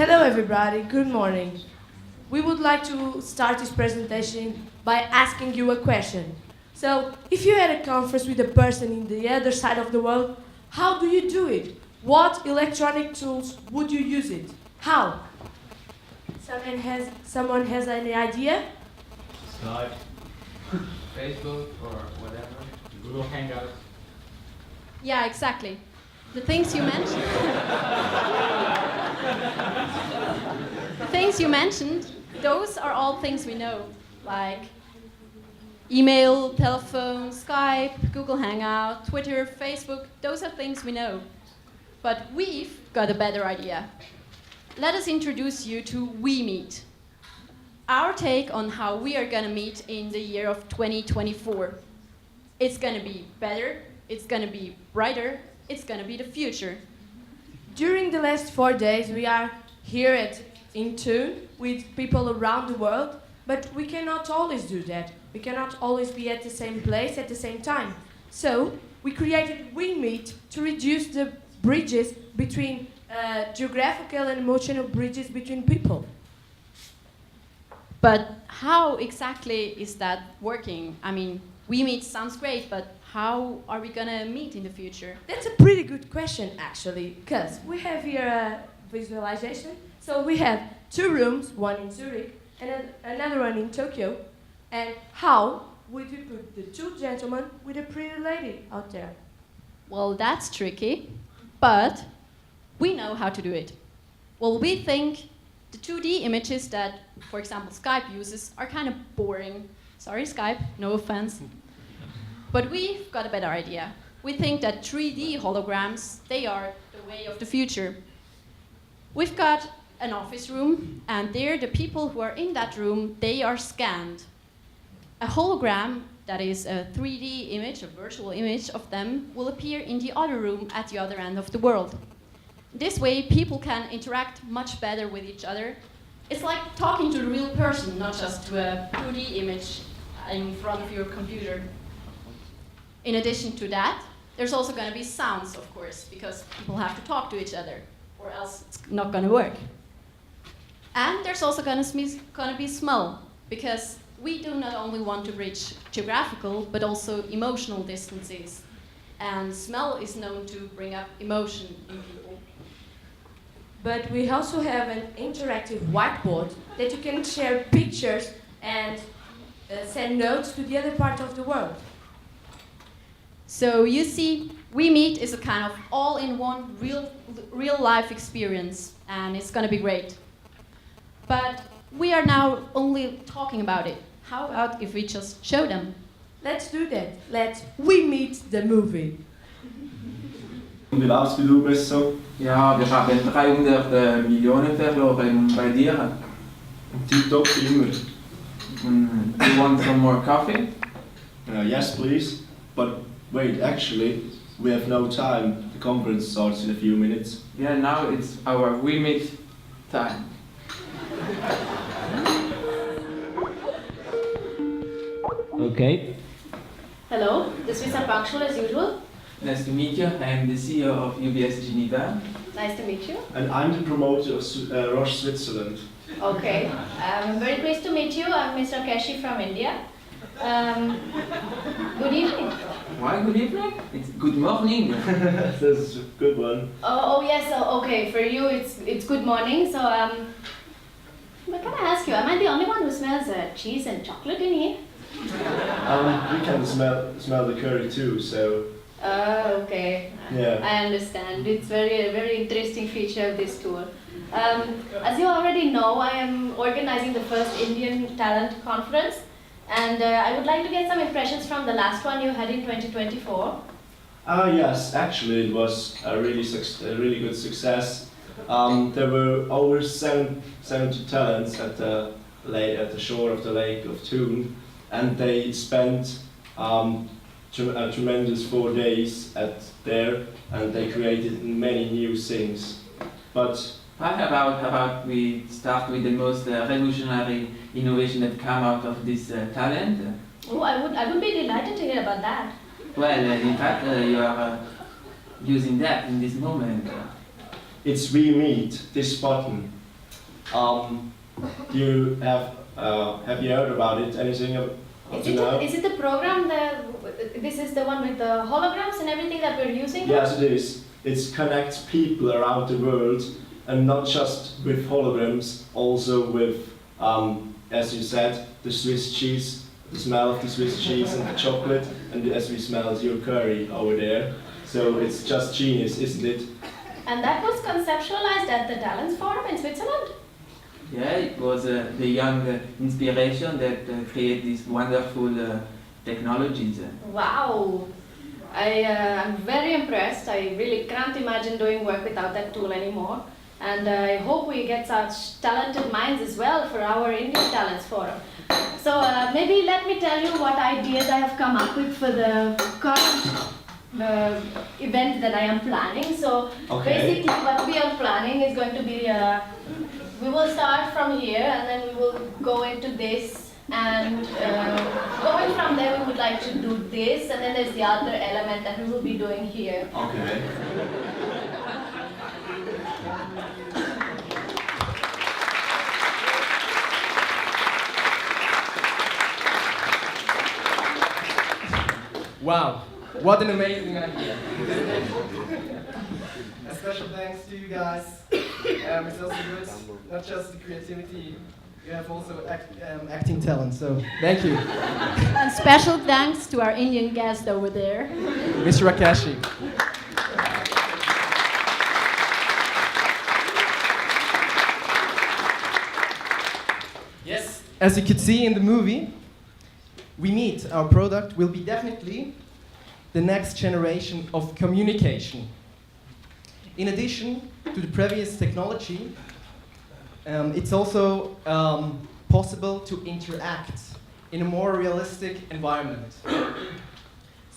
Hello everybody, good morning. We would like to start this presentation by asking you a question. So, if you had a conference with a person in the other side of the world, how do you do it? What electronic tools would you use it? How? Someone has any idea? Skype, Facebook, or whatever. Google Hangouts. Yeah, exactly. The things you mentioned. The things you mentioned, those are all things we know, like email, telephone, Skype, Google Hangout, Twitter, Facebook. Those are things we know. But we've got a better idea. Let us introduce you to WeMeet. Our take on how we are going to meet in the year of 2024. It's going to be better, it's going to be brighter, it's going to be the future. During the last 4 days, we are here in tune with people around the world, but we cannot always do that. We cannot always be at the same place at the same time. So we created WeMeet to reduce the bridges between geographical and emotional bridges between people. But how exactly is that working? I mean, WeMeet sounds great, but how are we gonna meet in the future? That's a pretty good question, actually, because we have here a visualization. So we have 2 rooms, one in Zurich and another one in Tokyo. And how would you put the 2 gentlemen with a pretty lady out there? Well, that's tricky, but we know how to do it. Well, we think the 2D images that, for example, Skype uses are kind of boring. Sorry, Skype, no offense. But we've got a better idea. We think that 3D holograms, they are the way of the future. We've got an office room, and there the people who are in that room, they are scanned. A hologram, that is a 3D image, a virtual image of them, will appear in the other room at the other end of the world. This way, people can interact much better with each other. It's like talking to a real person, not just to a 2D image in front of your computer. In addition to that, there's also going to be sounds, of course, because people have to talk to each other, or else it's not going to work. And there's also going to be smell, because we do not only want to bridge geographical, but also emotional distances. And smell is known to bring up emotion in people. But we also have an interactive whiteboard that you can share pictures and send notes to the other part of the world. So you see, WeMeet is a kind of all-in-one real life experience, and it's going to be great. But we are now only talking about it. How about if we just show them? Let's do that. Let's WeMeet the movie. Wie läuft's bei du bist so? Ja, wir haben 300 Millionen verloren bei dir. TikTok immer. You want some more coffee? Yes, please. But wait, actually, we have no time. The conference starts in a few minutes. Yeah, now it's our WeMeet time. Okay. Hello, this is Punctual as usual. Nice to meet you. I am the CEO of UBS Geneva. Nice to meet you. And I'm the promoter of Roche Switzerland. Okay, I'm very pleased to meet you. I'm Mr. Keshi from India. Good evening. Why good evening? It's good morning. That's a good one. Oh yes, okay. For you, it's good morning. So but can I ask you? Am I the only one who smells cheese and chocolate in here? We can smell the curry too. So. Okay. Yeah. I understand. It's a very interesting feature of this tour. As you already know, I am organizing the first Indian Talent Conference, and I would like to get some impressions from the last one you had in 2024. Yes, actually it was a really good success. There were over 70 talents at the shore of the Lake of Thun, and they spent a tremendous 4 days there, and they created many new things. But How about we start with the most revolutionary innovation that came out of this talent? Oh, I would be delighted to hear about that. Well, in fact, you are using that in this moment. it's WeMeet, this button. Do you have you heard about it? Anything up to now? Is it the program that this is the one with the holograms and everything that we're using? Yes, it is. It connects people around the world, and not just with holograms, also with, as you said, the Swiss cheese, the smell of the Swiss cheese and the chocolate, and as we smell your curry over there. So it's just genius, isn't it? And that was conceptualized at the Talents Forum in Switzerland? Yeah, it was the young inspiration that created these wonderful technologies. Wow! I'm very impressed. I really can't imagine doing work without that tool anymore. And I hope we get such talented minds as well for our Indian Talents Forum. So maybe let me tell you what ideas I have come up with for the current event that I am planning. So basically what we are planning is going to be, we will start from here and then we will go into this, and going from there we would like to do this, and then there's the other element that we will be doing here. Okay. Wow, what an amazing idea. A special thanks to you guys. It's also good, not just the creativity, you have also acting talent, so thank you. And special thanks to our Indian guest over there. Mr. Rakeshi. Yes, as you could see in the movie, WeMeet, our product, will be definitely the next generation of communication. In addition to the previous technology, it's also possible to interact in a more realistic environment.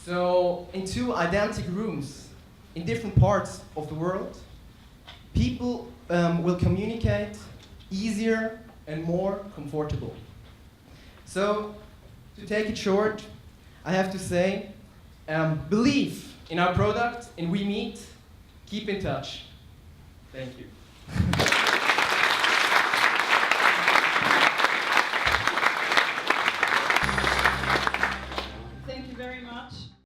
So, in two identical rooms in different parts of the world, people will communicate easier and more comfortable. So, to take it short, I have to say, believe in our product, in WeMeet, keep in touch. Thank you.